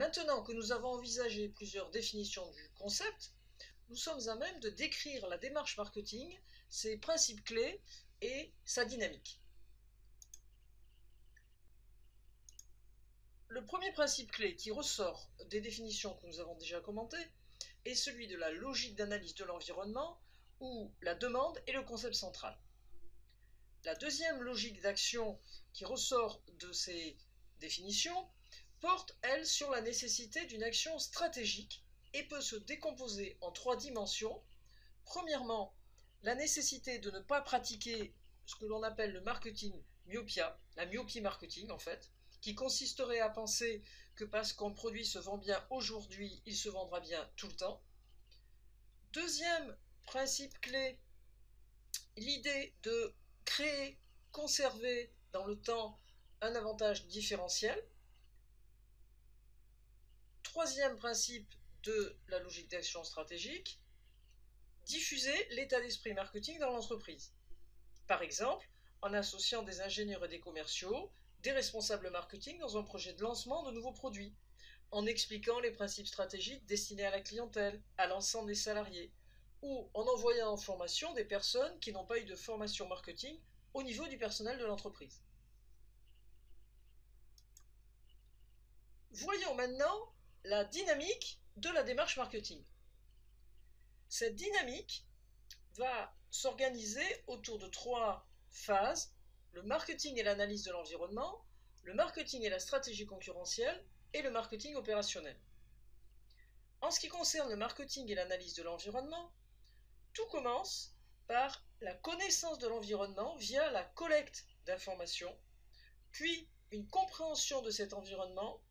Maintenant que nous avons envisagé plusieurs définitions du concept, nous sommes à même de décrire la démarche marketing, ses principes clés et sa dynamique. Le premier principe clé qui ressort des définitions que nous avons déjà commentées est celui de la logique d'analyse de l'environnement, où la demande est le concept central. La deuxième logique d'action qui ressort de ces définitions porte, elle, sur la nécessité d'une action stratégique et peut se décomposer en trois dimensions. Premièrement, la nécessité de ne pas pratiquer ce que l'on appelle le marketing myopia, la myopie marketing en fait, qui consisterait à penser que parce qu'un produit se vend bien aujourd'hui, il se vendra bien tout le temps. Deuxième principe clé, l'idée de créer, conserver dans le temps un avantage différentiel. Troisième principe de la logique d'action stratégique, diffuser l'état d'esprit marketing dans l'entreprise. Par exemple, en associant des ingénieurs et des commerciaux, des responsables marketing dans un projet de lancement de nouveaux produits, en expliquant les principes stratégiques destinés à la clientèle, à l'ensemble des salariés, ou en envoyant en formation des personnes qui n'ont pas eu de formation marketing au niveau du personnel de l'entreprise. Voyons maintenant la dynamique de la démarche marketing. Cette dynamique va s'organiser autour de trois phases: le marketing et l'analyse de l'environnement, le marketing et la stratégie concurrentielle, et le marketing opérationnel. En ce qui concerne le marketing et l'analyse de l'environnement, tout commence par la connaissance de l'environnement via la collecte d'informations, puis une compréhension de cet environnement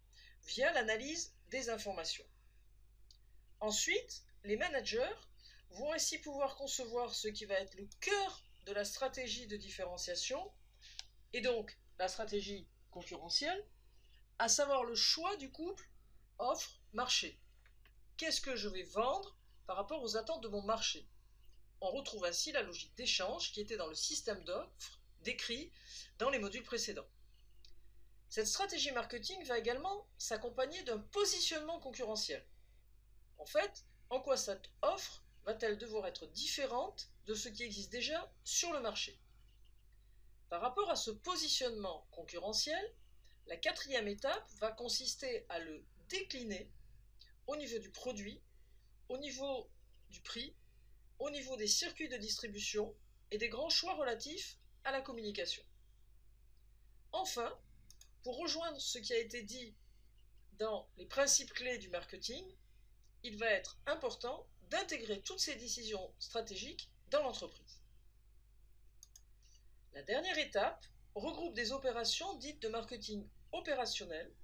via l'analyse des informations. Ensuite, les managers vont ainsi pouvoir concevoir ce qui va être le cœur de la stratégie de différenciation, et donc la stratégie concurrentielle, à savoir le choix du couple offre-marché. Qu'est-ce que je vais vendre par rapport aux attentes de mon marché? On retrouve ainsi la logique d'échange qui était dans le système d'offres décrit dans les modules précédents. Cette stratégie marketing va également s'accompagner d'un positionnement concurrentiel. En fait, en quoi cette offre va-t-elle devoir être différente de ce qui existe déjà sur le marché? Par rapport à ce positionnement concurrentiel, la quatrième étape va consister à le décliner au niveau du produit, au niveau du prix, au niveau des circuits de distribution et des grands choix relatifs à la communication. Enfin, pour rejoindre ce qui a été dit dans les principes clés du marketing, il va être important d'intégrer toutes ces décisions stratégiques dans l'entreprise. La dernière étape regroupe des opérations dites de marketing opérationnel,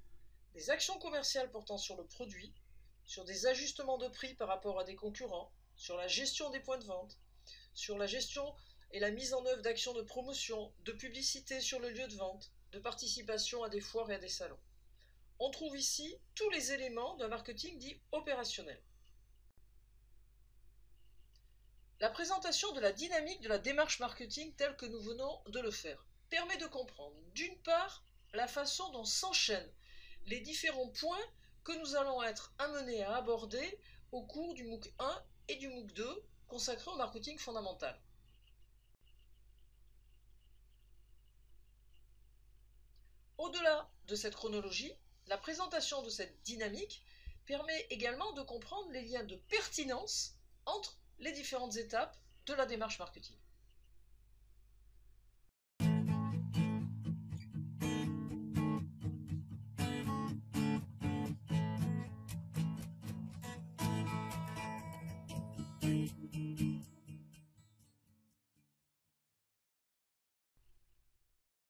des actions commerciales portant sur le produit, sur des ajustements de prix par rapport à des concurrents, sur la gestion des points de vente, sur la gestion et la mise en œuvre d'actions de promotion, de publicité sur le lieu de vente, de participation à des foires et à des salons. On trouve ici tous les éléments d'un marketing dit opérationnel. La présentation de la dynamique de la démarche marketing telle que nous venons de le faire permet de comprendre, d'une part, la façon dont s'enchaînent les différents points que nous allons être amenés à aborder au cours du MOOC 1 et du MOOC 2 consacrés au marketing fondamental. Au-delà de cette chronologie, la présentation de cette dynamique permet également de comprendre les liens de pertinence entre les différentes étapes de la démarche marketing.